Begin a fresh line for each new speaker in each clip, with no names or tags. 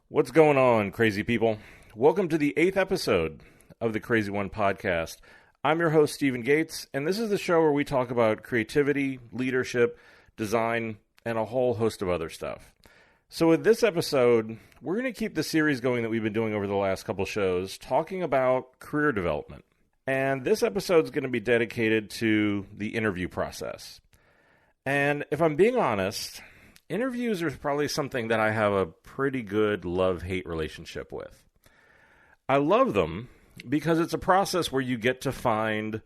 What's going on, crazy people? Welcome to the 8th episode of the CRZY podcast. I'm your host, Stephen Gates, and this is the show where we talk about creativity, leadership, design, and a whole host of other stuff. So with this episode, we're going to keep the series going that we've been doing over the last couple shows, talking about career development. And this episode is going to be dedicated to the interview process. And if I'm being honest, interviews are probably something that I have a pretty good love-hate relationship with. I love them because it's a process where you get to find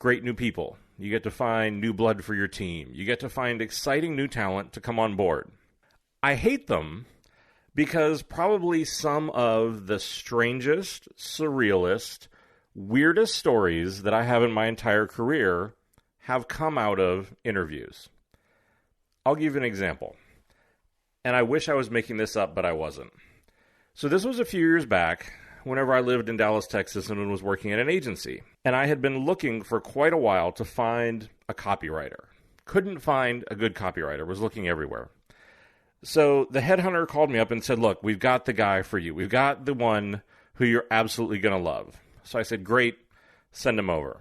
great new people. You get to find new blood for your team. You get to find exciting new talent to come on board. I hate them because probably some of the strangest, surrealist, weirdest stories that I have in my entire career have come out of interviews. I'll give you an example. And I wish I was making this up, but I wasn't. So this was a few years back, whenever I lived in Dallas, Texas, and was working at an agency. And I had been looking for quite a while to find a copywriter. Couldn't find a good copywriter. Was looking everywhere. So the headhunter called me up and said, look, we've got the guy for you. We've got the one who you're absolutely going to love. So I said, great, send him over.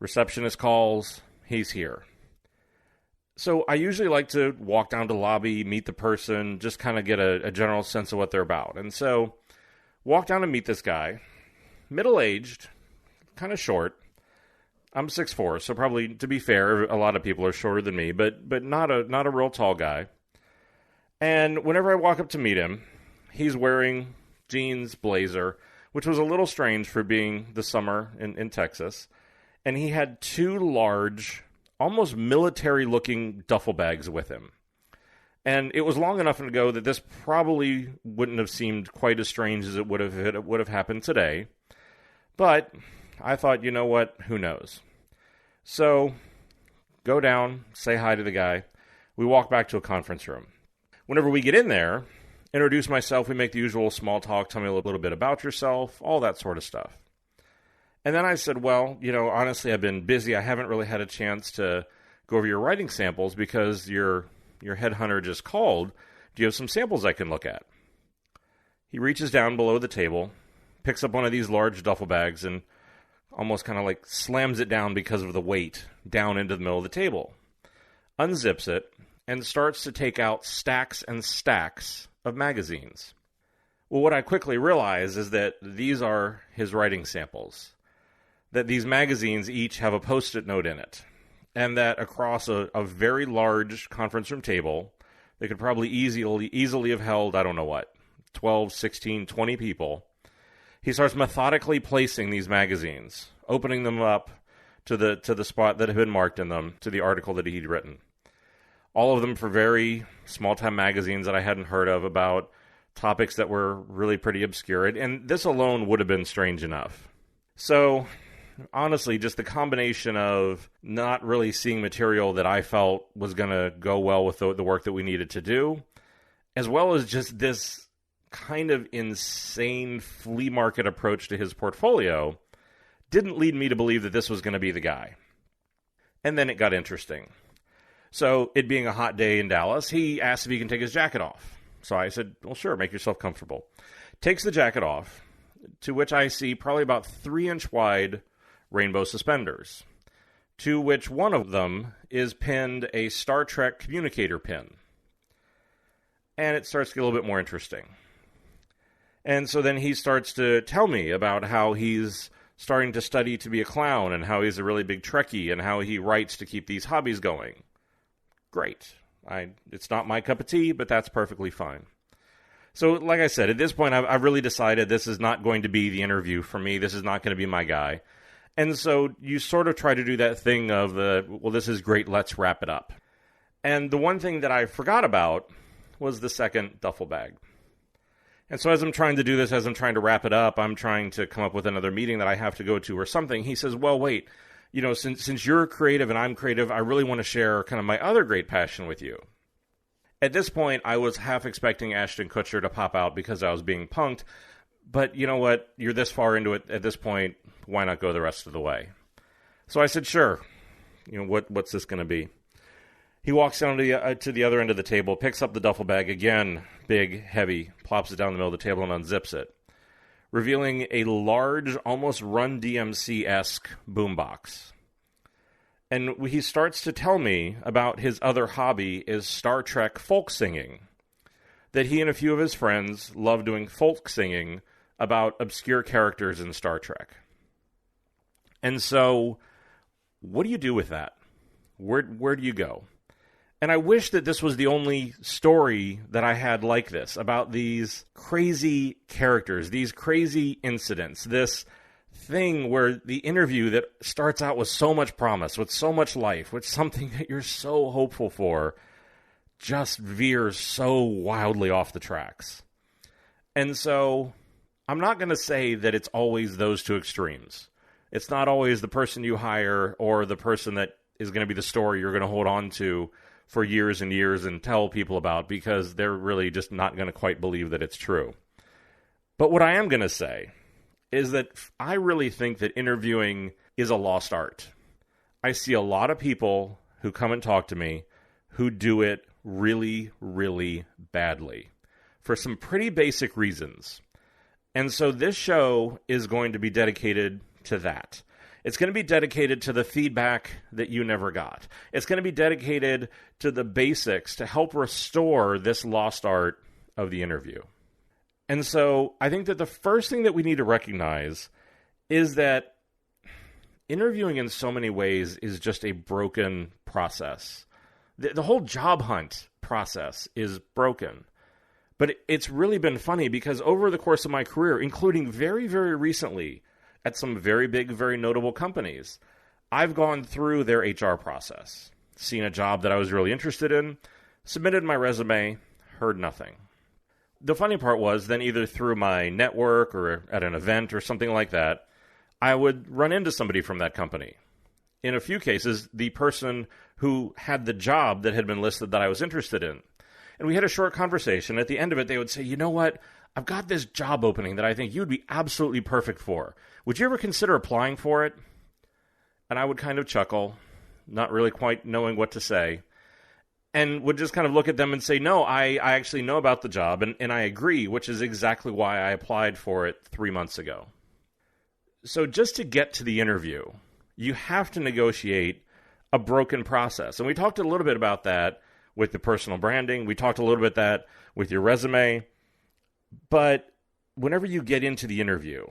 Receptionist calls, he's here. So I usually like to walk down to the lobby, meet the person, just kind of get a general sense of what they're about. And so walk down and meet this guy, middle-aged, kind of short. I'm 6'4", so probably, to be fair, a lot of people are shorter than me, but not a real tall guy. And whenever I walk up to meet him, he's wearing jeans, blazer, which was a little strange for being the summer in Texas. And he had two large, almost military-looking duffel bags with him. And it was long enough ago that this probably wouldn't have seemed quite as strange as it would have happened today. But I thought, you know what? Who knows? So go down, say hi to the guy. We walk back to a conference room. Whenever we get in there, introduce myself, we make the usual small talk, tell me a little bit about yourself, all that sort of stuff. And then I said, well, honestly, I've been busy. I haven't really had a chance to go over your writing samples because your headhunter just called. Do you have some samples I can look at? He reaches down below the table, picks up one of these large duffel bags, and almost kind of like slams it down because of the weight down into the middle of the table. Unzips it and starts to take out stacks and stacks of magazines. Well, what I quickly realize is that these are his writing samples. That these magazines each have a Post-it note in it. And that across a very large conference room table, they could probably easily have held, 12, 16, 20 people. He starts methodically placing these magazines, opening them up to the spot that had been marked in them, to the article that he'd written. All of them for very small-time magazines that I hadn't heard of, about topics that were really pretty obscure. And this alone would have been strange enough. So honestly, just the combination of not really seeing material that I felt was going to go well with the work that we needed to do, as well as just this kind of insane flea market approach to his portfolio, didn't lead me to believe that this was going to be the guy. And then it got interesting. So it being a hot day in Dallas, he asked if he can take his jacket off. So I said, well, sure, make yourself comfortable. Takes the jacket off, to which I see probably about 3-inch wide rainbow suspenders, to which one of them is pinned a Star Trek communicator pin. And it starts to get a little bit more interesting. And so then he starts to tell me about how he's starting to study to be a clown, and how he's a really big Trekkie, and how he writes to keep these hobbies going. Great. It's not my cup of tea, but that's perfectly fine. So, like I said, at this point, I've really decided this is not going to be the interview for me. This is not going to be my guy. And so you sort of try to do that thing of, this is great, let's wrap it up. And the one thing that I forgot about was the second duffel bag. And so as I'm trying to do this, as I'm trying to wrap it up, I'm trying to come up with another meeting that I have to go to or something. He says, well, wait, since you're creative and I'm creative, I really want to share kind of my other great passion with you. At this point, I was half expecting Ashton Kutcher to pop out because I was being punked. But you know what? You're this far into it at this point. Why not go the rest of the way? So I said, sure. What's this going to be? He walks down to the other end of the table, picks up the duffel bag, again, big, heavy, plops it down the middle of the table and unzips it, revealing a large, almost Run DMC-esque boombox. And he starts to tell me about his other hobby is Star Trek folk singing, that he and a few of his friends love doing folk singing about obscure characters in Star Trek. And so, what do you do with that? Where do you go? And I wish that this was the only story that I had like this, about these crazy characters, these crazy incidents, this thing where the interview that starts out with so much promise, with so much life, with something that you're so hopeful for, just veers so wildly off the tracks. And so, I'm not going to say that it's always those two extremes. It's not always the person you hire or the person that is going to be the story you're going to hold on to for years and years and tell people about, because they're really just not going to quite believe that it's true. But what I am going to say is that I really think that interviewing is a lost art. I see a lot of people who come and talk to me who do it really, really badly for some pretty basic reasons. And so this show is going to be dedicated to that. It's going to be dedicated to the feedback that you never got. It's going to be dedicated to the basics to help restore this lost art of the interview. And so I think that the first thing that we need to recognize is that interviewing in so many ways is just a broken process. The whole job hunt process is broken. But it's really been funny because over the course of my career, including very, very recently, at some very big, very notable companies, I've gone through their HR process, seen a job that I was really interested in, submitted my resume, heard nothing. The funny part was then either through my network or at an event or something like that, I would run into somebody from that company. In a few cases, the person who had the job that had been listed that I was interested in. And we had a short conversation. At the end of it, they would say, you know what? I've got this job opening that I think you'd be absolutely perfect for. Would you ever consider applying for it? And I would kind of chuckle, not really quite knowing what to say, and would just kind of look at them and say, no, I actually know about the job, and I agree, which is exactly why I applied for it 3 months ago. So just to get to the interview, you have to negotiate a broken process. And we talked a little bit about that with the personal branding. We talked a little bit that with your resume. But whenever you get into the interview,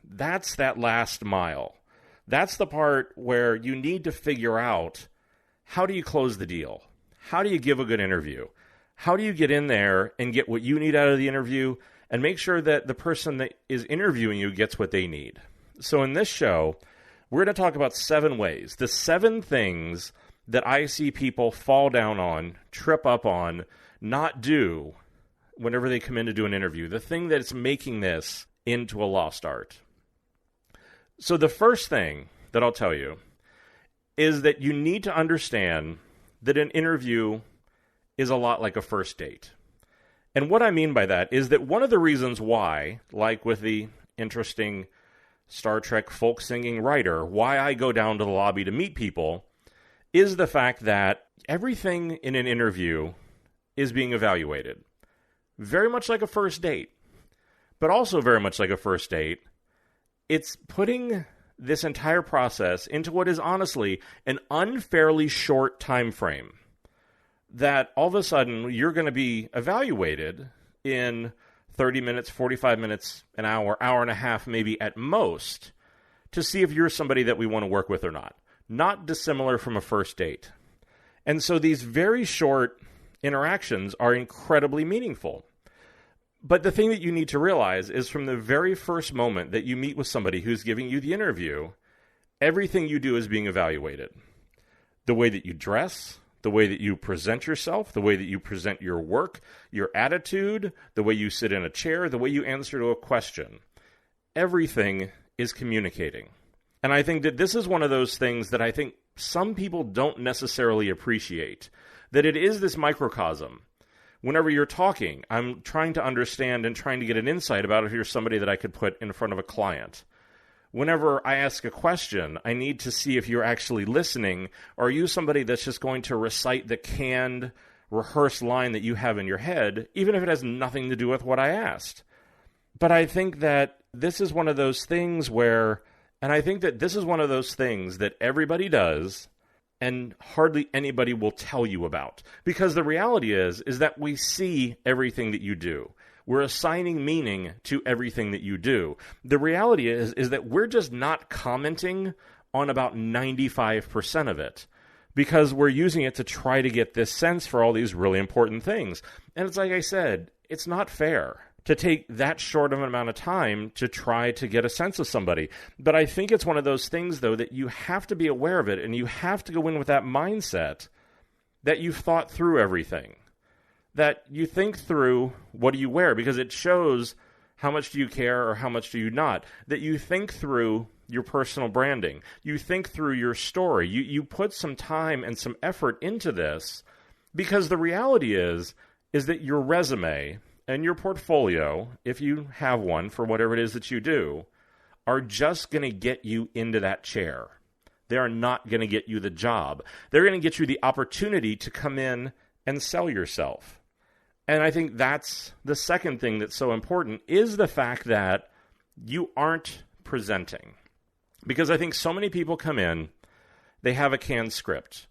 that's that last mile. That's the part where you need to figure out, how do you close the deal? How do you give a good interview? How do you get in there and get what you need out of the interview and make sure that the person that is interviewing you gets what they need? So in this show, we're going to talk about 7 ways, the 7 things that I see people fall down on, trip up on, not do whenever they come in to do an interview, the thing that's making this into a lost art. So the first thing that I'll tell you is that you need to understand that an interview is a lot like a first date. And what I mean by that is that one of the reasons why, like with the interesting Star Trek folk singing writer, why I go down to the lobby to meet people is the fact that everything in an interview is being evaluated. Very much like a first date, but also very much like a first date, it's putting this entire process into what is honestly an unfairly short time frame. That all of a sudden you're going to be evaluated in 30 minutes, 45 minutes, an hour, hour and a half, maybe at most, to see if you're somebody that we want to work with or not. Not dissimilar from a first date. And so these very short interactions are incredibly meaningful. But the thing that you need to realize is from the very first moment that you meet with somebody who's giving you the interview, everything you do is being evaluated. The way that you dress, the way that you present yourself, the way that you present your work, your attitude, the way you sit in a chair, the way you answer to a question. Everything is communicating. And I think that this is one of those things that I think some people don't necessarily appreciate, that it is this microcosm. Whenever you're talking, I'm trying to understand and trying to get an insight about if you're somebody that I could put in front of a client. Whenever I ask a question, I need to see if you're actually listening, or are you somebody that's just going to recite the canned, rehearsed line that you have in your head, even if it has nothing to do with what I asked. But I think that this is one of those things where, and I think that this is one of those things that everybody does and hardly anybody will tell you about. Because the reality is that we see everything that you do. We're assigning meaning to everything that you do. The reality is that we're just not commenting on about 95% of it, because we're using it to try to get this sense for all these really important things. And it's like I said, it's not fair to take that short of an amount of time to try to get a sense of somebody. But I think it's one of those things, though, that you have to be aware of it, and you have to go in with that mindset that you've thought through everything, that you think through what do you wear, because it shows how much do you care or how much do you not, that you think through your personal branding, you think through your story, you put some time and some effort into this, because the reality is that your resume and your portfolio, if you have one for whatever it is that you do, are just going to get you into that chair. They are not going to get you the job. They're going to get you the opportunity to come in and sell yourself. And I think that's the second thing that's so important, is the fact that you aren't presenting. Because I think so many people come in, they have a canned script.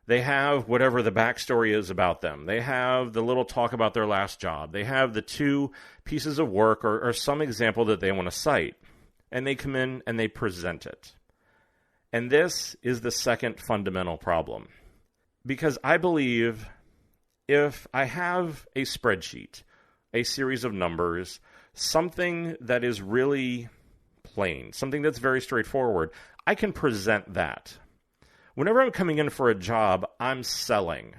They have whatever the backstory is about them. They have the little talk about their last job. They have the 2 pieces of work or some example that they want to cite. And they come in and they present it. And this is the second fundamental problem. Because I believe if I have a spreadsheet, a series of numbers, something that is really plain, something that's very straightforward, I can present that. Whenever I'm coming in for a job, I'm selling.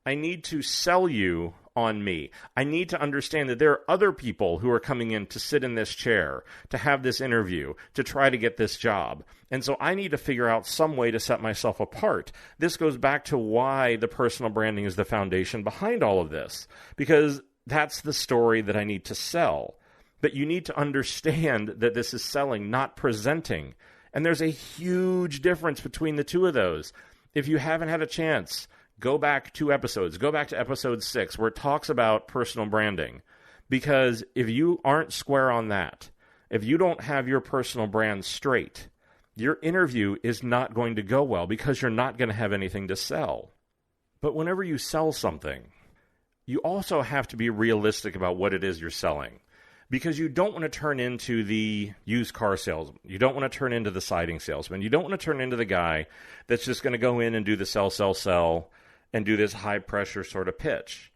I need to sell you on me. I need to understand that there are other people who are coming in to sit in this chair, to have this interview, to try to get this job. And so I need to figure out some way to set myself apart. This goes back to why the personal branding is the foundation behind all of this, because that's the story that I need to sell. But you need to understand that this is selling, not presenting. And there's a huge difference between the two of those. If you haven't had a chance, go back 2 episodes. Go back to episode 6, where it talks about personal branding. Because if you aren't square on that, if you don't have your personal brand straight, your interview is not going to go well, because you're not going to have anything to sell. But whenever you sell something, you also have to be realistic about what it is you're selling. Because you don't want to turn into the used car salesman. You don't want to turn into the siding salesman. You don't want to turn into the guy that's just going to go in and do the sell, and do this high-pressure sort of pitch.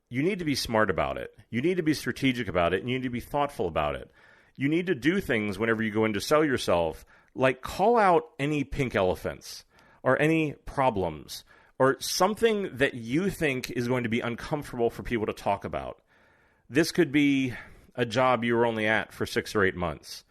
You need to be smart about it. You need to be strategic about it, and you need to be thoughtful about it. You need to do things whenever you go in to sell yourself, like call out any pink elephants or any problems or something that you think is going to be uncomfortable for people to talk about. This could be a job you were only at for 6 or 8 months.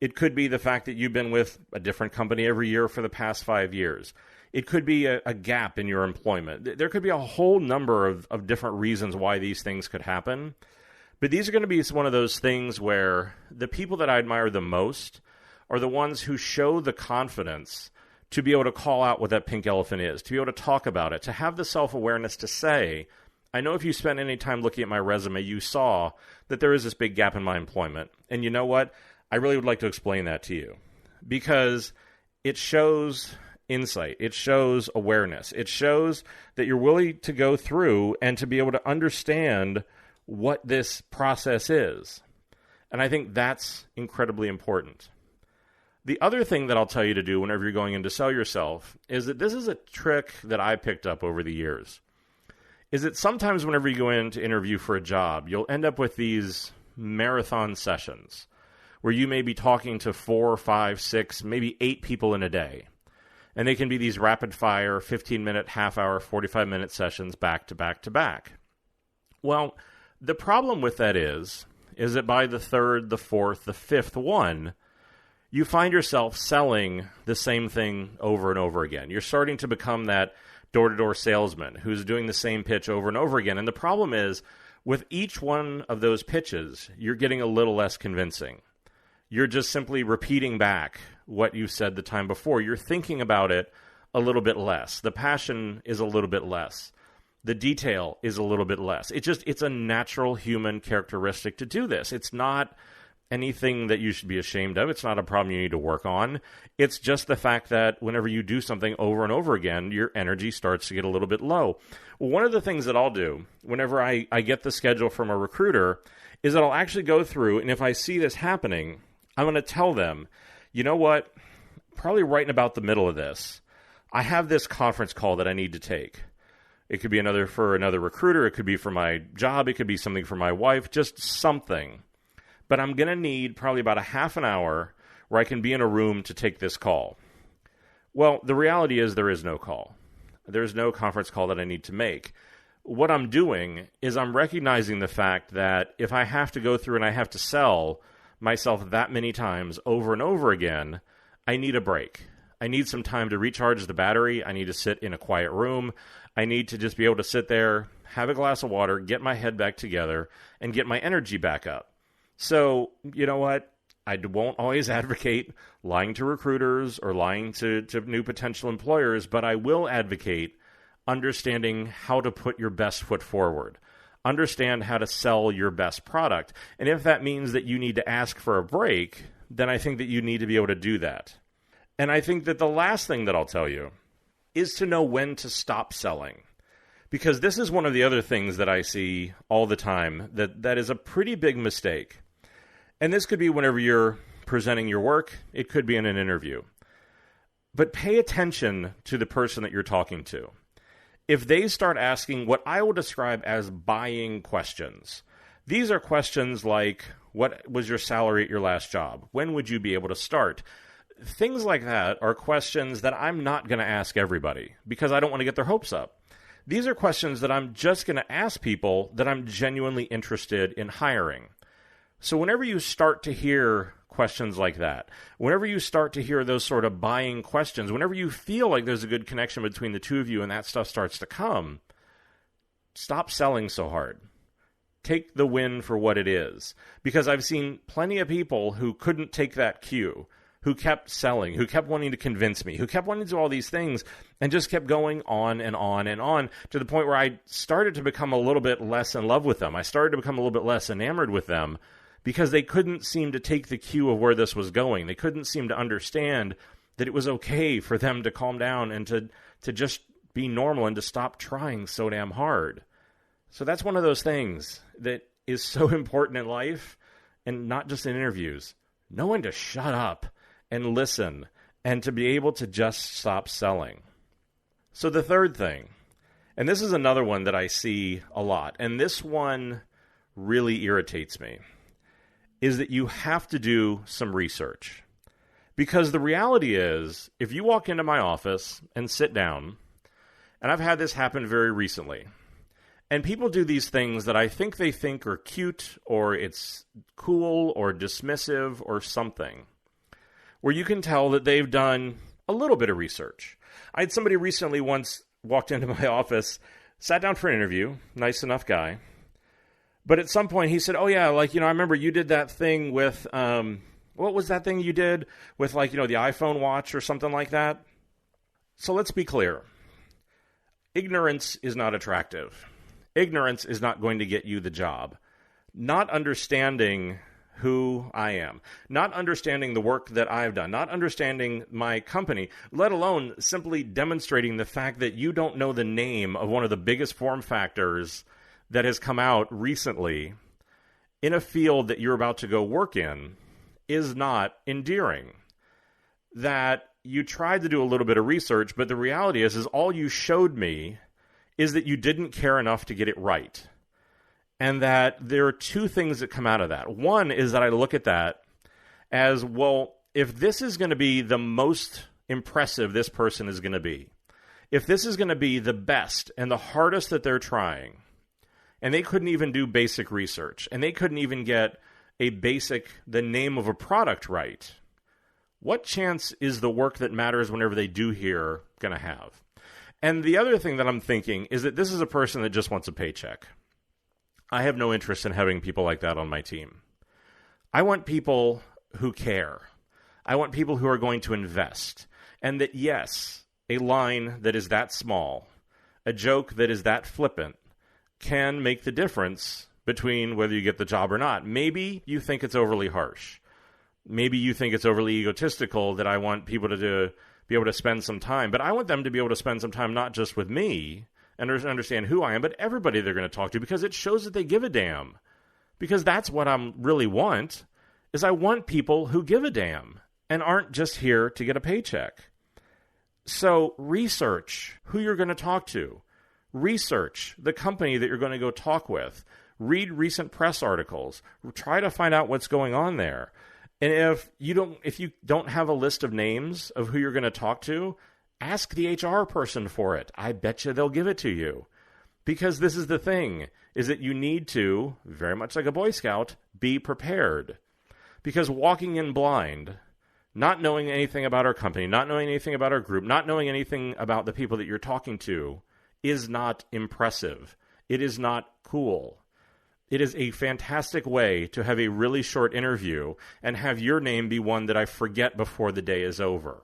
It could be the fact that you've been with a different company every year for the past 5 years. It could be a gap in your employment. There could be a whole number of different reasons why these things could happen. But these are going to be one of those things where the people that I admire the most are the ones who show the confidence to be able to call out what that pink elephant is, to be able to talk about it, to have the self-awareness to say, I know if you spent any time looking at my resume, you saw that there is this big gap in my employment. And you know what? I really would like to explain that to you, because it shows insight. It shows awareness. It shows that you're willing to go through and to be able to understand what this process is. And I think that's incredibly important. The other thing that I'll tell you to do whenever you're going in to sell yourself is that this is a trick that I picked up over the years. Is that sometimes whenever you go in to interview for a job, you'll end up with these marathon sessions where you may be talking to 4, 5, 6, maybe 8 people in a day. And they can be these rapid-fire, 15-minute, half-hour, 45-minute sessions back to back to back. Well, the problem with that is that by the 3rd, the 4th, the 5th one, you find yourself selling the same thing over and over again. You're starting to become that door-to-door salesman who's doing the same pitch over and over again. And the problem is, with each one of those pitches, you're getting a little less convincing. You're just simply repeating back what you said the time before. You're thinking about it a little bit less. The passion is a little bit less. The detail is a little bit less. It's a natural human characteristic to do this. It's not anything that you should be ashamed of. It's not a problem you need to work on. It's just the fact that whenever you do something over and over again, your energy starts to get a little bit low. Well, one of the things that I'll do whenever I get the schedule from a recruiter is that I'll actually go through, and if I see this happening, I'm going to tell them, you know what, probably right in about the middle of this, I have this conference call that I need to take. It could be for another recruiter. It could be for my job. It could be something for my wife, just something. But I'm going to need probably about a half an hour where I can be in a room to take this call. Well, the reality is there is no call. There's no conference call that I need to make. What I'm doing is I'm recognizing the fact that if I have to go through and I have to sell myself that many times over and over again, I need a break. I need some time to recharge the battery. I need to sit in a quiet room. I need to just be able to sit there, have a glass of water, get my head back together, and get my energy back up. So, you know what? I won't always advocate lying to recruiters or lying to new potential employers, but I will advocate understanding how to put your best foot forward. Understand how to sell your best product. And if that means that you need to ask for a break, then I think that you need to be able to do that. And I think that the last thing that I'll tell you is to know when to stop selling. Because this is one of the other things that I see all the time that is a pretty big mistake. And this could be whenever you're presenting your work. It could be in an interview. But pay attention to the person that you're talking to. If they start asking what I will describe as buying questions, these are questions like, what was your salary at your last job? When would you be able to start? Things like that are questions that I'm not going to ask everybody because I don't want to get their hopes up. These are questions that I'm just going to ask people that I'm genuinely interested in hiring. So whenever you start to hear questions like that, whenever you start to hear those sort of buying questions, whenever you feel like there's a good connection between the two of you and that stuff starts to come, stop selling so hard. Take the win for what it is. Because I've seen plenty of people who couldn't take that cue, who kept selling, who kept wanting to convince me, who kept wanting to do all these things and just kept going on and on and on to the point where I started to become a little bit less in love with them. I started to become a little bit less enamored with them because they couldn't seem to take the cue of where this was going. They couldn't seem to understand that it was okay for them to calm down and to just be normal and to stop trying so damn hard. So that's one of those things that is so important in life and not just in interviews. Know when to shut up and listen, and to be able to just stop selling. So the third thing, and this is another one that I see a lot, and this one really irritates me, is that you have to do some research. Because the reality is, if you walk into my office and sit down, and I've had this happen very recently, and people do these things that I think they think are cute, or it's cool, or dismissive, or something, where you can tell that they've done a little bit of research. I had somebody recently once walked into my office, sat down for an interview, nice enough guy, but at some point he said, oh yeah, I remember you did that thing with, what was that thing you did with the iPhone watch or something like that? So let's be clear. Ignorance is not attractive. Ignorance is not going to get you the job. Not understanding who I am, not understanding the work that I've done, not understanding my company, let alone simply demonstrating the fact that you don't know the name of one of the biggest form factors that has come out recently in a field that you're about to go work in is not endearing. That you tried to do a little bit of research, but the reality is all you showed me is that you didn't care enough to get it right. And that there are two things that come out of that. One is that I look at that as, well, if this is going to be the most impressive this person is going to be, if this is going to be the best and the hardest that they're trying, and they couldn't even do basic research, and they couldn't even get the name of a product right, what chance is the work that matters whenever they do here going to have? And the other thing that I'm thinking is that this is a person that just wants a paycheck. I have no interest in having people like that on my team. I want people who care. I want people who are going to invest. And that, yes, a line that is that small, a joke that is that flippant, can make the difference between whether you get the job or not. Maybe you think it's overly harsh. Maybe you think it's overly egotistical that I want people to be able to spend some time. But I want them to be able to spend some time not just with me and understand who I am, but everybody they're going to talk to, because it shows that they give a damn. Because that's what I really want, is I want people who give a damn and aren't just here to get a paycheck. So research who you're going to talk to. Research the company that you're going to go talk with. Read recent press articles. Try to find out what's going on there. And if you don't have a list of names of who you're going to talk to, ask the HR person for it. I bet you they'll give it to you. Because this is the thing, is that you need to, very much like a Boy Scout, be prepared. Because walking in blind, not knowing anything about our company, not knowing anything about our group, not knowing anything about the people that you're talking to, is not impressive. It is not cool. It is a fantastic way to have a really short interview and have your name be one that I forget before the day is over.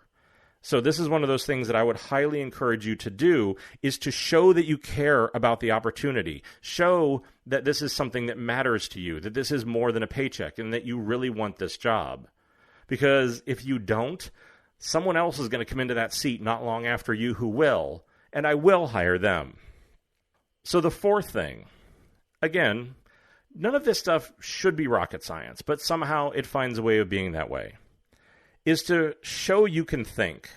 So this is one of those things that I would highly encourage you to do, is to show that you care about the opportunity. Show that this is something that matters to you, that this is more than a paycheck, and that you really want this job. Because if you don't, someone else is going to come into that seat not long after you who will, and I will hire them. So the fourth thing, again, none of this stuff should be rocket science, but somehow it finds a way of being that way, is to show you can think.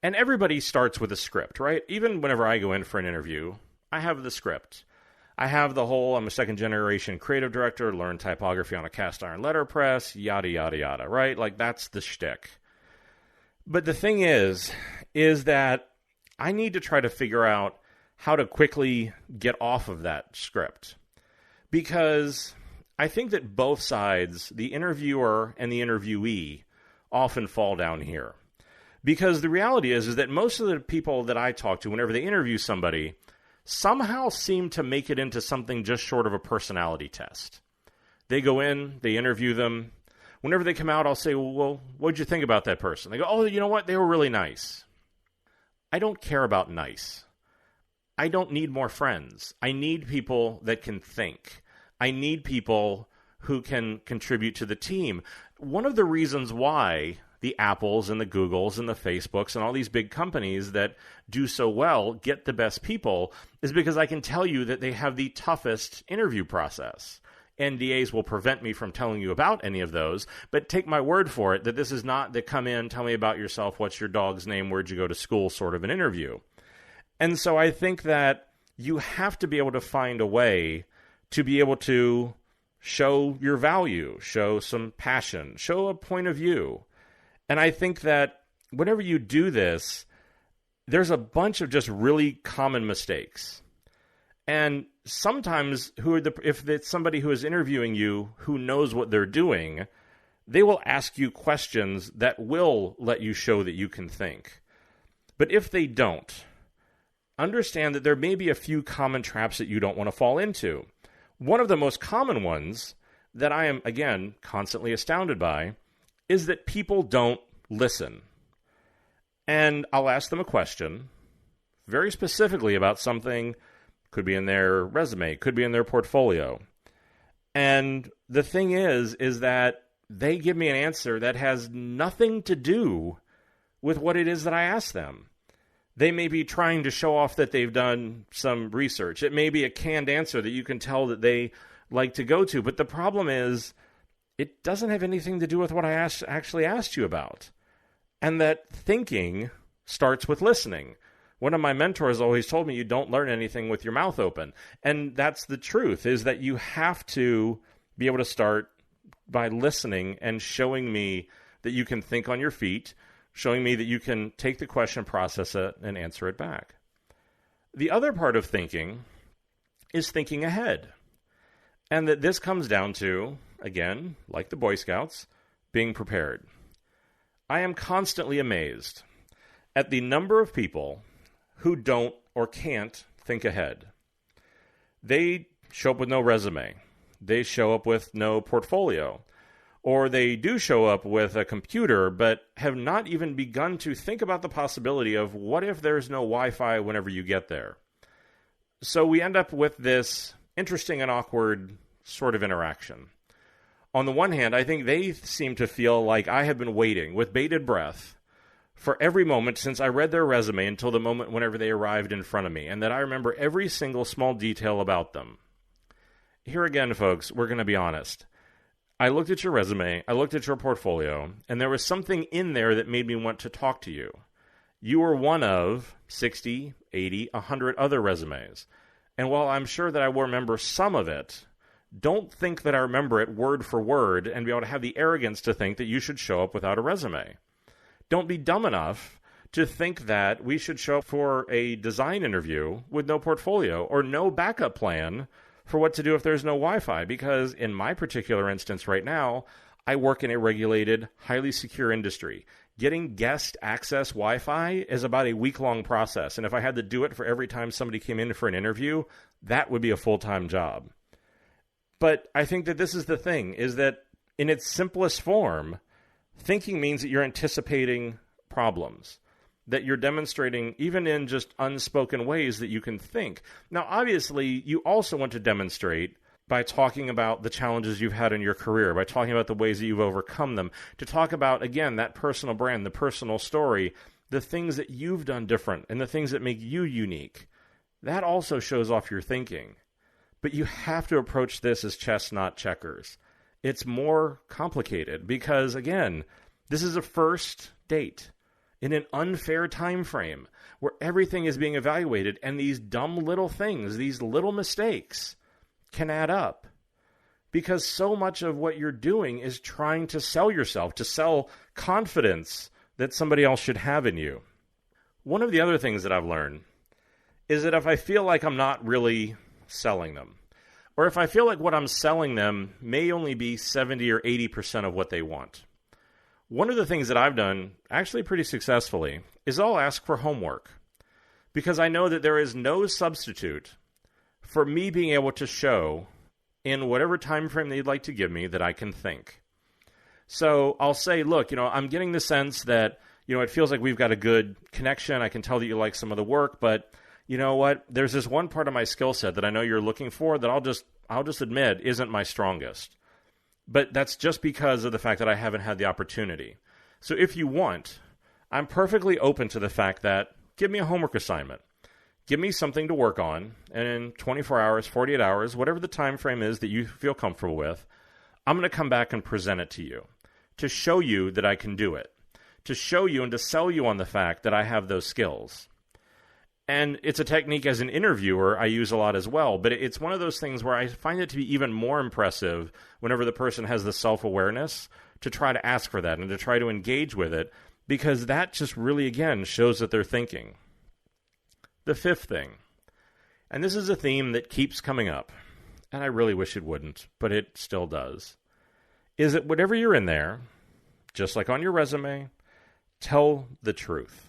And everybody starts with a script, right? Even whenever I go in for an interview, I have the script. I have the whole, I'm a second-generation creative director, learned typography on a cast-iron letterpress, yada, yada, yada, right? Like, that's the shtick. But the thing is that I need to try to figure out how to quickly get off of that script. Because I think that both sides, the interviewer and the interviewee, often fall down here. Because the reality is that most of the people that I talk to, whenever they interview somebody, somehow seem to make it into something just short of a personality test. They go in, they interview them. Whenever they come out, I'll say, well, what'd you think about that person? They go, oh, you know what? They were really nice. I don't care about nice. I don't need more friends. I need people that can think. I need people who can contribute to the team. One of the reasons why the Apples and the Googles and the Facebooks and all these big companies that do so well get the best people is because I can tell you that they have the toughest interview process. NDAs will prevent me from telling you about any of those, but take my word for it that this is not the come in, tell me about yourself, what's your dog's name, where'd you go to school sort of an interview. And so I think that you have to be able to find a way to be able to show your value, show some passion, show a point of view. And I think that whenever you do this, there's a bunch of just really common mistakes. And sometimes if it's somebody who is interviewing you who knows what they're doing, they will ask you questions that will let you show that you can think. But if they don't, understand that there may be a few common traps that you don't want to fall into. One of the most common ones that I am, again, constantly astounded by is that people don't listen. And I'll ask them a question very specifically about something, could be in their resume, could be in their portfolio. And the thing is that they give me an answer that has nothing to do with what it is that I asked them. They may be trying to show off that they've done some research. It may be a canned answer that you can tell that they like to go to. But the problem is, it doesn't have anything to do with what I actually asked you about. And that thinking starts with listening. One of my mentors always told me, you don't learn anything with your mouth open. And that's the truth, is that you have to be able to start by listening and showing me that you can think on your feet, showing me that you can take the question, process it, and answer it back. The other part of thinking is thinking ahead. And that this comes down to, again, like the Boy Scouts, being prepared. I am constantly amazed at the number of people who don't or can't think ahead. They show up with no resume. They show up with no portfolio. Or they do show up with a computer, but have not even begun to think about the possibility of what if there's no Wi-Fi whenever you get there. So we end up with this interesting and awkward sort of interaction. On the one hand, I think they seem to feel like I have been waiting with bated breath for every moment since I read their resume until the moment whenever they arrived in front of me, and that I remember every single small detail about them. Here again, folks, we're going to be honest. I looked at your resume, I looked at your portfolio, and there was something in there that made me want to talk to you. You were one of 60, 80, 100 other resumes. And while I'm sure that I will remember some of it, don't think that I remember it word for word and be able to have the arrogance to think that you should show up without a resume. Don't be dumb enough to think that we should show up for a design interview with no portfolio or no backup plan for what to do if there's no Wi-Fi, because in my particular instance right now, I work in a regulated, highly secure industry. Getting guest access Wi-Fi is about a week-long process, and if I had to do it for every time somebody came in for an interview, that would be a full-time job. But I think that this is the thing, is that in its simplest form, thinking means that you're anticipating problems, that you're demonstrating, even in just unspoken ways, that you can think. Now, obviously, you also want to demonstrate by talking about the challenges you've had in your career, by talking about the ways that you've overcome them, to talk about, again, that personal brand, the personal story, the things that you've done different, and the things that make you unique. That also shows off your thinking. But you have to approach this as chess, not checkers. It's more complicated because, again, this is a first date in an unfair time frame where everything is being evaluated, and these dumb little things, these little mistakes can add up. Because so much of what you're doing is trying to sell yourself, to sell confidence that somebody else should have in you. One of the other things that I've learned is that if I feel like I'm not really selling them, or if I feel like what I'm selling them may only be 70 or 80% of what they want, one of the things that I've done, actually pretty successfully, is I'll ask for homework. Because I know that there is no substitute for me being able to show, in whatever time frame they'd like to give me, that I can think. So I'll say, look, I'm getting the sense that, it feels like we've got a good connection. I can tell that you like some of the work, but you know what? There's this one part of my skill set that I know you're looking for that I'll just admit isn't my strongest. But that's just because of the fact that I haven't had the opportunity. So if you want, I'm perfectly open to the fact that give me a homework assignment. Give me something to work on, and in 24 hours, 48 hours, whatever the time frame is that you feel comfortable with, I'm going to come back and present it to you to show you that I can do it, to show you and to sell you on the fact that I have those skills. And it's a technique as an interviewer I use a lot as well, but it's one of those things where I find it to be even more impressive whenever the person has the self-awareness to try to ask for that and to try to engage with it, because that just really, again, shows that they're thinking. The fifth thing, and this is a theme that keeps coming up, and I really wish it wouldn't, but it still does, is that whatever you're in there, just like on your resume, tell the truth.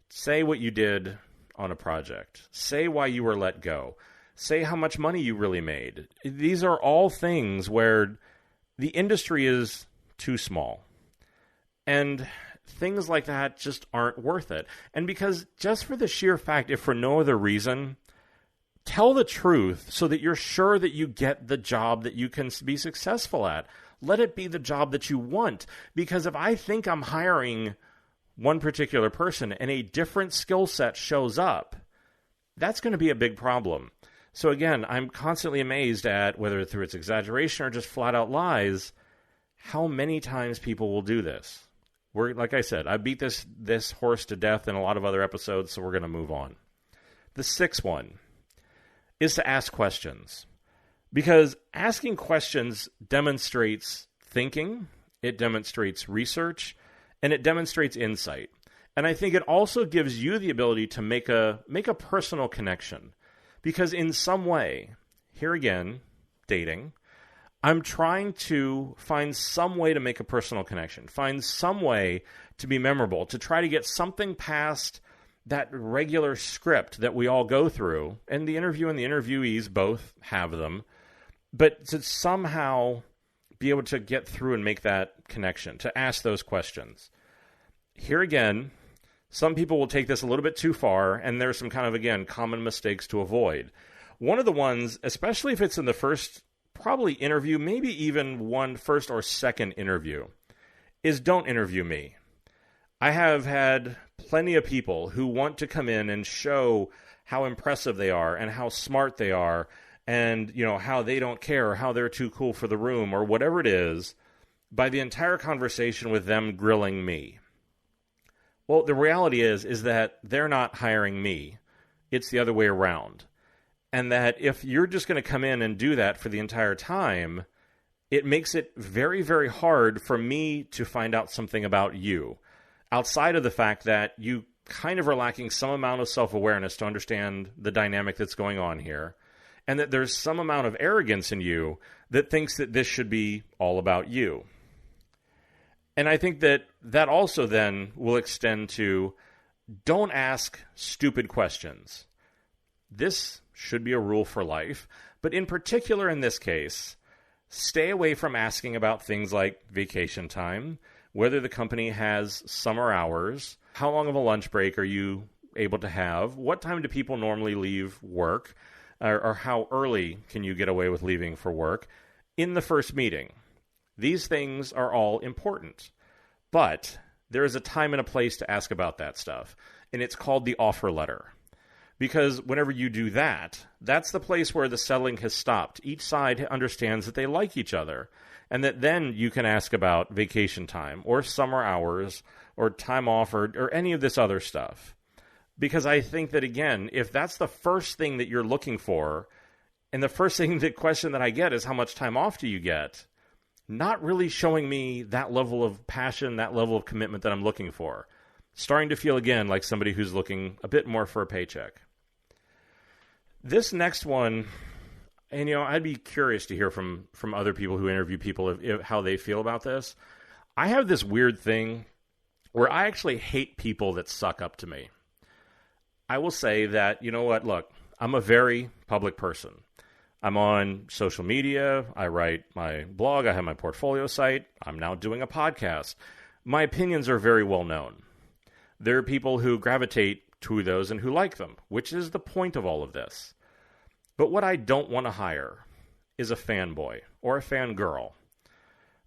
Say what you did on a project. Say why you were let go. Say how much money you really made. These are all things where the industry is too small. And things like that just aren't worth it. And because just for the sheer fact, if for no other reason, tell the truth so that you're sure that you get the job that you can be successful at. Let it be the job that you want. Because if I think I'm hiring one particular person and a different skill set shows up, that's going to be a big problem. So again, I'm constantly amazed at, whether through its exaggeration or just flat out lies, how many times people will do this. Like I said, I beat this horse to death in a lot of other episodes, so we're going to move on. The sixth one is to ask questions. Because asking questions demonstrates thinking, it demonstrates research, and it demonstrates insight. And I think it also gives you the ability to make a personal connection. Because in some way, here again, dating, I'm trying to find some way to make a personal connection, find some way to be memorable, to try to get something past that regular script that we all go through. And the interview and the interviewees both have them. But to somehow be able to get through and make that connection, to ask those questions. Here again, some people will take this a little bit too far, and there's some kind of, again, common mistakes to avoid. One of the ones, especially if it's in the first probably interview, maybe even one first or second interview, is don't interview me. I have had plenty of people who want to come in and show how impressive they are and how smart they are and, how they don't care or how they're too cool for the room or whatever it is, by the entire conversation with them grilling me. Well, the reality is that they're not hiring me. It's the other way around. And that if you're just going to come in and do that for the entire time, it makes it very, very hard for me to find out something about you, outside of the fact that you kind of are lacking some amount of self-awareness to understand the dynamic that's going on here, and that there's some amount of arrogance in you that thinks that this should be all about you. And I think that also then will extend to, don't ask stupid questions. This should be a rule for life, but in particular in this case, stay away from asking about things like vacation time, whether the company has summer hours, how long of a lunch break are you able to have, what time do people normally leave work, or how early can you get away with leaving for work in the first meeting. These things are all important, but there is a time and a place to ask about that stuff, and it's called the offer letter. Because whenever you do that, that's the place where the selling has stopped. Each side understands that they like each other, and that then you can ask about vacation time or summer hours or time off or any of this other stuff. Because I think that, again, if that's the first thing that you're looking for, and the first thing, the question that I get is how much time off do you get, not really showing me that level of passion, that level of commitment that I'm looking for. Starting to feel, again, like somebody who's looking a bit more for a paycheck. This next one, and I'd be curious to hear from other people who interview people if how they feel about this. I have this weird thing where I actually hate people that suck up to me. I will say that, look, I'm a very public person. I'm on social media. I write my blog. I have my portfolio site. I'm now doing a podcast. My opinions are very well known. There are people who gravitate to those and who like them, which is the point of all of this. But what I don't want to hire is a fanboy or a fangirl.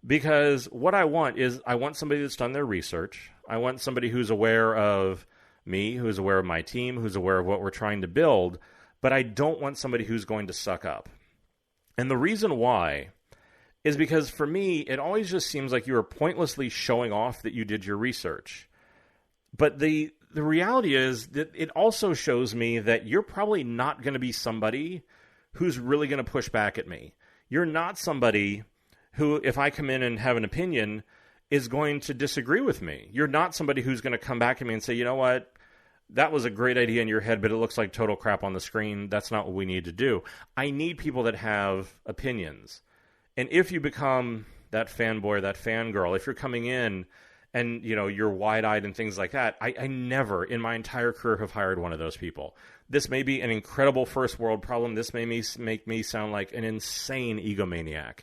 Because what I want is, I want somebody that's done their research. I want somebody who's aware of me, who's aware of my team, who's aware of what we're trying to build. But I don't want somebody who's going to suck up. And the reason why is because for me, it always just seems like you are pointlessly showing off that you did your research. But the reality is that it also shows me that you're probably not going to be somebody who's really going to push back at me. You're not somebody who, if I come in and have an opinion, is going to disagree with me. You're not somebody who's going to come back at me and say, you know what, that was a great idea in your head, but it looks like total crap on the screen. That's not what we need to do. I need people that have opinions. And if you become that fanboy, that fangirl, if you're coming in and, you're wide-eyed and things like that, I never in my entire career have hired one of those people. This may be an incredible first world problem. This may make me sound like an insane egomaniac.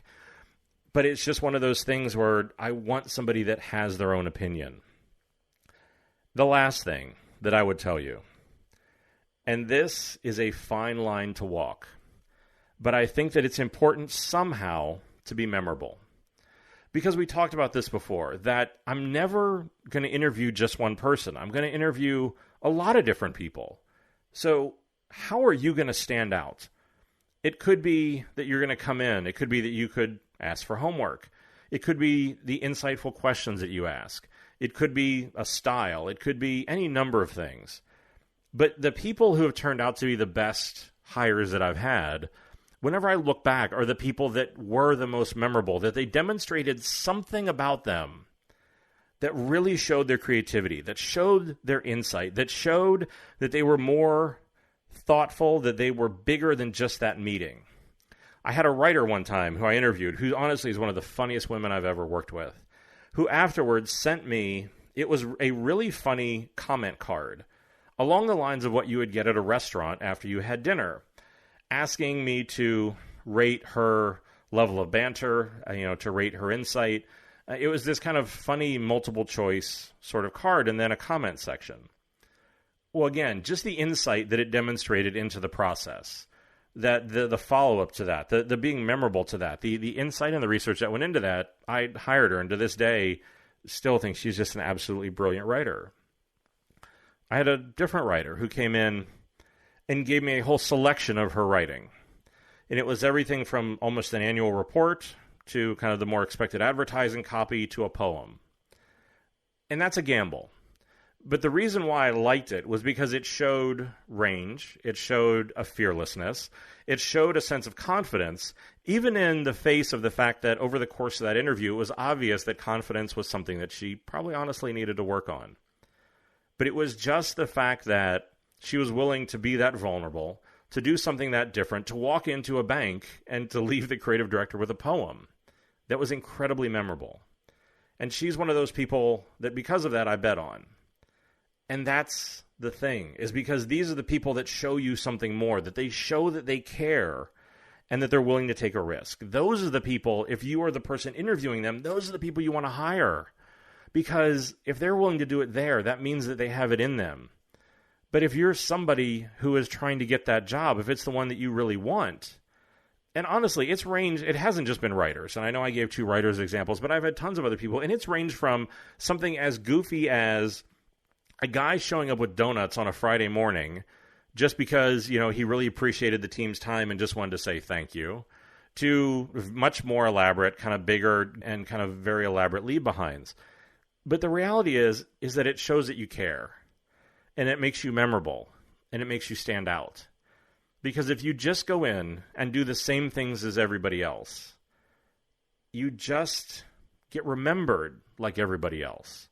But it's just one of those things where I want somebody that has their own opinion. The last thing that I would tell you, and this is a fine line to walk, but I think that it's important somehow to be memorable. Because we talked about this before, that I'm never going to interview just one person. I'm going to interview a lot of different people. So how are you going to stand out? It could be that you're going to come in. It could be that you could ask for homework. It could be the insightful questions that you ask. It could be a style. It could be any number of things. But the people who have turned out to be the best hires that I've had, whenever I look back, are the people that were the most memorable, that they demonstrated something about them that really showed their creativity, that showed their insight, that showed that they were more thoughtful, that they were bigger than just that meeting. I had a writer one time who I interviewed, who honestly is one of the funniest women I've ever worked with, who afterwards sent me, it was a really funny comment card along the lines of what you would get at a restaurant after you had dinner, asking me to rate her level of banter, to rate her insight. It was this kind of funny multiple choice sort of card, and then a comment section. Well, again, just the insight that it demonstrated into the process, that the follow-up to that, the being memorable to that, the insight and the research that went into that, I hired her, and to this day, still think she's just an absolutely brilliant writer. I had a different writer who came in and gave me a whole selection of her writing. And it was everything from almost an annual report to kind of the more expected advertising copy to a poem. And that's a gamble. But the reason why I liked it was because it showed range, it showed a fearlessness, it showed a sense of confidence, even in the face of the fact that over the course of that interview, it was obvious that confidence was something that she probably honestly needed to work on. But it was just the fact that she was willing to be that vulnerable, to do something that different, to walk into a bank and to leave the creative director with a poem that was incredibly memorable. And she's one of those people that because of that I bet on. And that's the thing, is because these are the people that show you something more, that they show that they care and that they're willing to take a risk. Those are the people, if you are the person interviewing them, those are the people you want to hire. Because if they're willing to do it there, that means that they have it in them. But if you're somebody who is trying to get that job, if it's the one that you really want, and honestly, it's ranged, it hasn't just been writers, and I know I gave 2 writers examples, but I've had tons of other people, and it's ranged from something as goofy as a guy showing up with donuts on a Friday morning just because, he really appreciated the team's time and just wanted to say thank you, to much more elaborate, kind of bigger and kind of very elaborate leave-behinds. But the reality is that it shows that you care, and it makes you memorable, and it makes you stand out. Because if you just go in and do the same things as everybody else, you just get remembered like everybody else.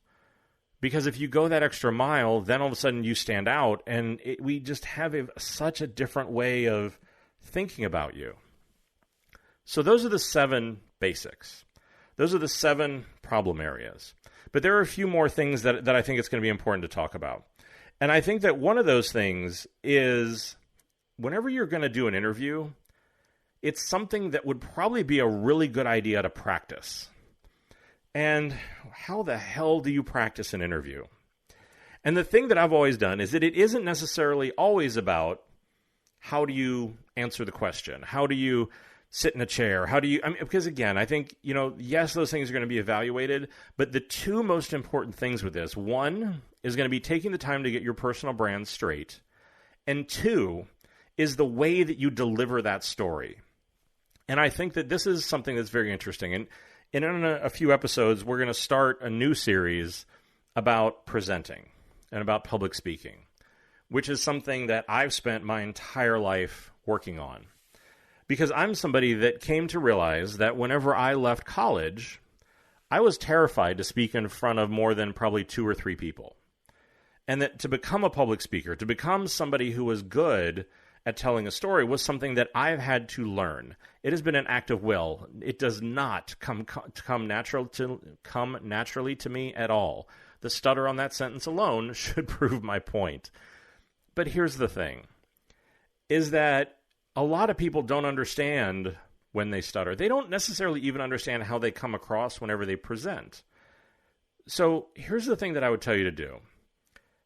Because if you go that extra mile, then all of a sudden you stand out, and we just have such a different way of thinking about you. So those are the 7 basics. Those are the 7 problem areas. But there are a few more things that I think it's going to be important to talk about. And I think that one of those things is whenever you're going to do an interview, it's something that would probably be a really good idea to practice. And how the hell do you practice an interview? And the thing that I've always done is that it isn't necessarily always about how do you answer the question? How do you sit in a chair? Because again, I think, yes, those things are going to be evaluated, but the 2 most important things with this, 1 is going to be taking the time to get your personal brand straight, and 2 is the way that you deliver that story. And I think that this is something that's very interesting. And in a few episodes, we're going to start a new series about presenting and about public speaking, which is something that I've spent my entire life working on. Because I'm somebody that came to realize that whenever I left college, I was terrified to speak in front of more than probably 2 or 3 people. And that to become a public speaker, to become somebody who was good at telling a story was something that I've had to learn. It has been an act of will. It does not come naturally to me at all. The stutter on that sentence alone should prove my point. But here's the thing, is that a lot of people don't understand when they stutter. They don't necessarily even understand how they come across whenever they present. So here's the thing that I would tell you to do.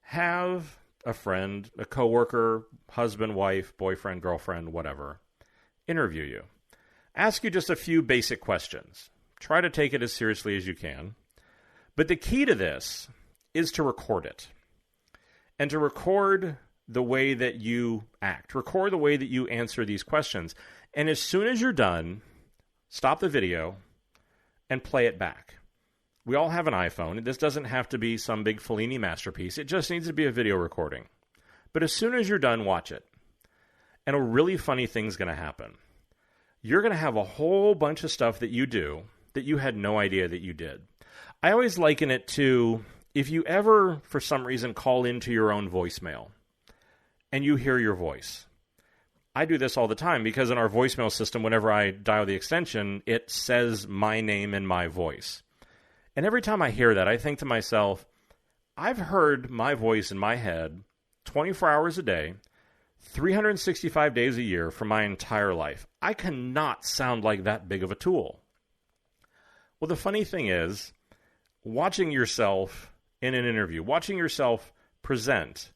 Have a friend, a coworker, husband, wife, boyfriend, girlfriend, whatever, interview you. Ask you just a few basic questions. Try to take it as seriously as you can. But the key to this is to record it. And to record the way that you act. Record the way that you answer these questions. And as soon as you're done, stop the video and play it back. We all have an iPhone. This doesn't have to be some big Fellini masterpiece. It just needs to be a video recording. But as soon as you're done, watch it. And a really funny thing's going to happen. You're going to have a whole bunch of stuff that you do that you had no idea that you did. I always liken it to if you ever, for some reason, call into your own voicemail and you hear your voice. I do this all the time because in our voicemail system, whenever I dial the extension, it says my name and my voice. And every time I hear that, I think to myself, I've heard my voice in my head 24 hours a day, 365 days a year for my entire life. I cannot sound like that big of a tool. Well, the funny thing is, watching yourself in an interview, watching yourself present,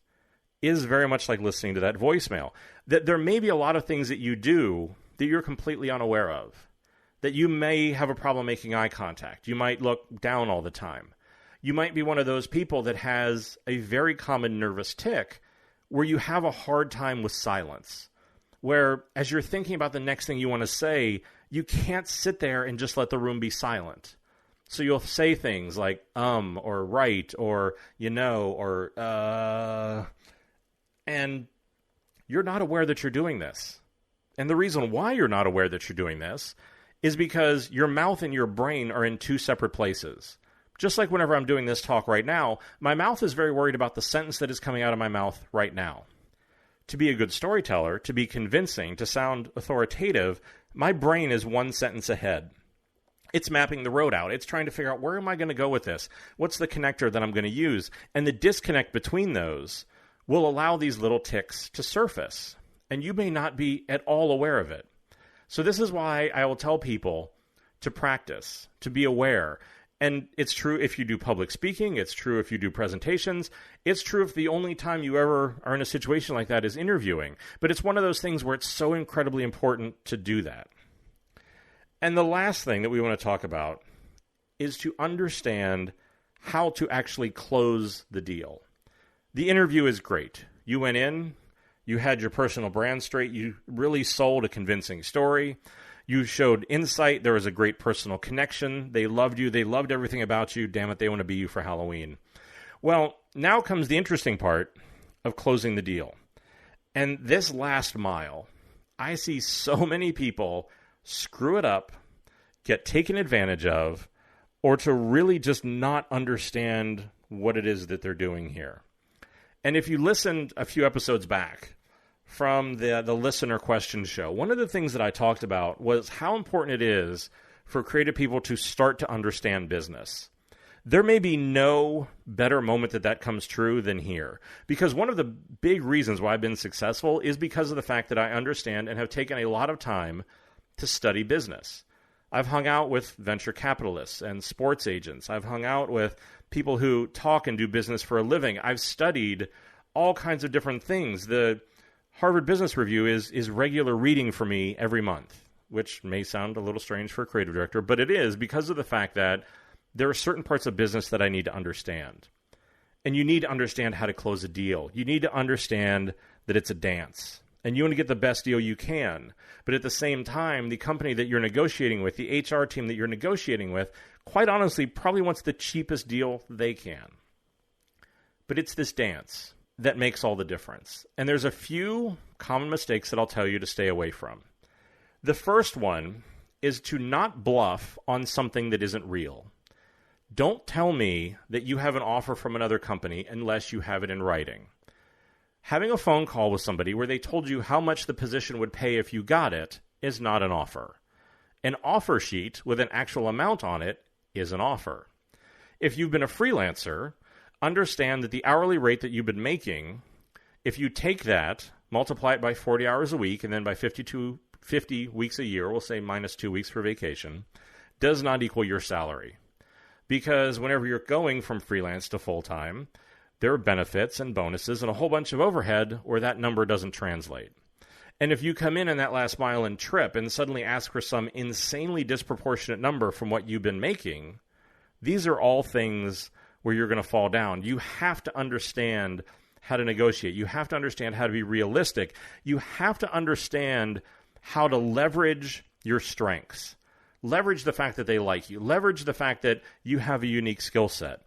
is very much like listening to that voicemail. That there may be a lot of things that you do that you're completely unaware of. That you may have a problem making eye contact. You might look down all the time. You might be one of those people that has a very common nervous tic where you have a hard time with silence. Where as you're thinking about the next thing you want to say, you can't sit there and just let the room be silent. So you'll say things like or right or or and you're not aware that you're doing this. And the reason why you're not aware that you're doing this is because your mouth and your brain are in two separate places. Just like whenever I'm doing this talk right now, my mouth is very worried about the sentence that is coming out of my mouth right now. To be a good storyteller, to be convincing, to sound authoritative, my brain is one sentence ahead. It's mapping the road out. It's trying to figure out, where am I going to go with this? What's the connector that I'm going to use? And the disconnect between those will allow these little tics to surface. And you may not be at all aware of it. So this is why I will tell people to practice, to be aware. And it's true if you do public speaking. It's true if you do presentations. It's true if the only time you ever are in a situation like that is interviewing. But it's one of those things where it's so incredibly important to do that. And the last thing that we want to talk about is to understand how to actually close the deal. The interview is great. You went in, you had your personal brand straight, you really sold a convincing story, you showed insight, there was a great personal connection, they loved you, they loved everything about you, damn it, they want to be you for Halloween. Well, now comes the interesting part of closing the deal. And this last mile, I see so many people screw it up, get taken advantage of, or to really just not understand what it is that they're doing here. And if you listened a few episodes back from the listener question show, one of the things that I talked about was how important it is for creative people to start to understand business. There may be no better moment that comes true than here. Because one of the big reasons why I've been successful is because of the fact that I understand and have taken a lot of time to study business. I've hung out with venture capitalists and sports agents. I've hung out with people who talk and do business for a living. I've studied all kinds of different things. The Harvard Business Review is regular reading for me every month, which may sound a little strange for a creative director, but it is because of the fact that there are certain parts of business that I need to understand. And you need to understand how to close a deal. You need to understand that it's a dance. And you want to get the best deal you can. But at the same time, the company that you're negotiating with, the HR team that you're negotiating with, quite honestly, probably wants the cheapest deal they can. But it's this dance that makes all the difference. And there's a few common mistakes that I'll tell you to stay away from. The first one is to not bluff on something that isn't real. Don't tell me that you have an offer from another company unless you have it in writing. Having a phone call with somebody where they told you how much the position would pay if you got it is not an offer. An offer sheet with an actual amount on it is an offer. If you've been a freelancer, understand that the hourly rate that you've been making, if you take that, multiply it by 40 hours a week, and then by 50 weeks a year, we'll say minus 2 weeks for vacation, does not equal your salary. Because whenever you're going from freelance to full-time, there are benefits and bonuses and a whole bunch of overhead where that number doesn't translate. And if you come in that last mile and trip and suddenly ask for some insanely disproportionate number from what you've been making, these are all things where you're going to fall down. You have to understand how to negotiate. You have to understand how to be realistic. You have to understand how to leverage your strengths. Leverage the fact that they like you. Leverage the fact that you have a unique skill set.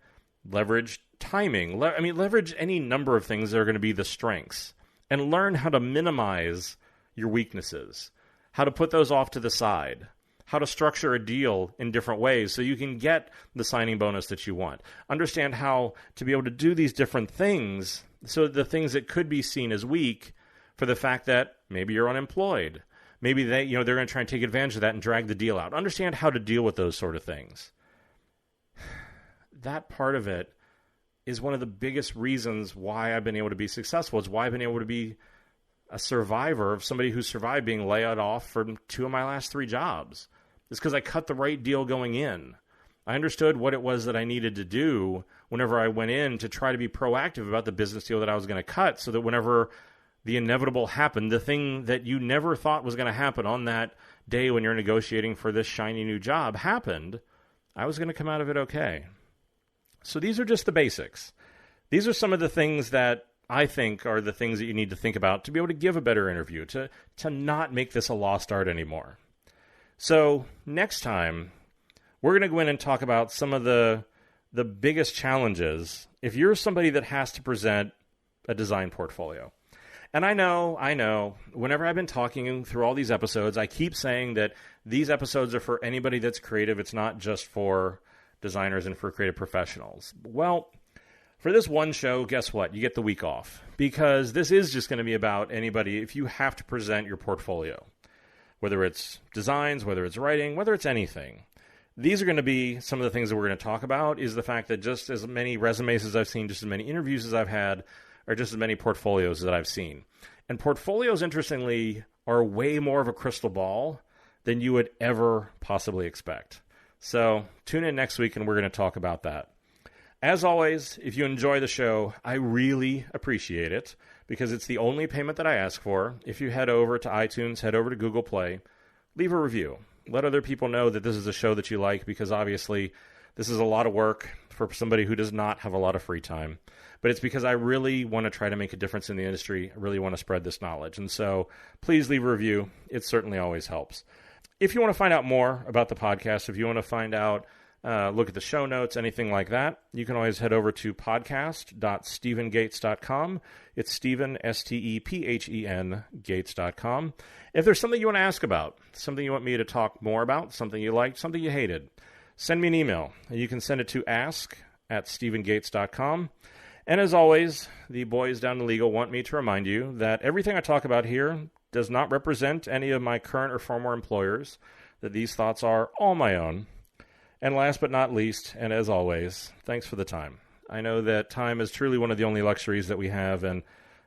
Leverage timing. Leverage any number of things that are going to be the strengths. And learn how to minimize your weaknesses. How to put those off to the side. How to structure a deal in different ways so you can get the signing bonus that you want. Understand how to be able to do these different things so the things that could be seen as weak for the fact that maybe you're unemployed. Maybe they're going to try and take advantage of that and drag the deal out. Understand how to deal with those sort of things. That part of it is one of the biggest reasons why I've been able to be successful. It's why I've been able to be a survivor, of somebody who survived being laid off from 2 of my last 3 jobs. It's because I cut the right deal going in. I understood what it was that I needed to do whenever I went in to try to be proactive about the business deal that I was going to cut, so that whenever the inevitable happened, the thing that you never thought was going to happen on that day when you're negotiating for this shiny new job happened, I was going to come out of it okay. So these are just the basics. These are some of the things that I think are the things that you need to think about to be able to give a better interview, to not make this a lost art anymore. So next time, we're going to go in and talk about some of the biggest challenges if you're somebody that has to present a design portfolio. And I know, whenever I've been talking through all these episodes, I keep saying that these episodes are for anybody that's creative. It's not just for designers and for creative professionals. Well, for this one show, guess what? You get the week off, because this is just going to be about anybody if you have to present your portfolio, whether it's designs, whether it's writing, whether it's anything. These are going to be some of the things that we're going to talk about, is the fact that just as many resumes as I've seen, just as many interviews as I've had, are just as many portfolios that I've seen. And portfolios, interestingly, are way more of a crystal ball than you would ever possibly expect. So tune in next week and we're going to talk about that. As always, if you enjoy the show, I really appreciate it, because it's the only payment that I ask for. If you head over to iTunes, head over to Google Play, leave a review. Let other people know that this is a show that you like, because obviously this is a lot of work for somebody who does not have a lot of free time. But it's because I really want to try to make a difference in the industry. I really want to spread this knowledge. And so please leave a review. It certainly always helps. If you want to find out more about the podcast, if you want to find out, look at the show notes, anything like that, you can always head over to podcast.stephengates.com. It's Stephen, Stephen, Gates.com. If there's something you want to ask about, something you want me to talk more about, something you liked, something you hated, send me an email. You can send it to ask@stephengates.com. And as always, the boys down in legal want me to remind you that everything I talk about here does not represent any of my current or former employers, that these thoughts are all my own. And last but not least, and as always, thanks for the time. I know that time is truly one of the only luxuries that we have, and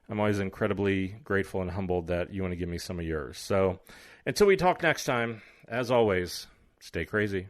I'm always incredibly grateful and humbled that you want to give me some of yours. So until we talk next time, as always, stay crazy.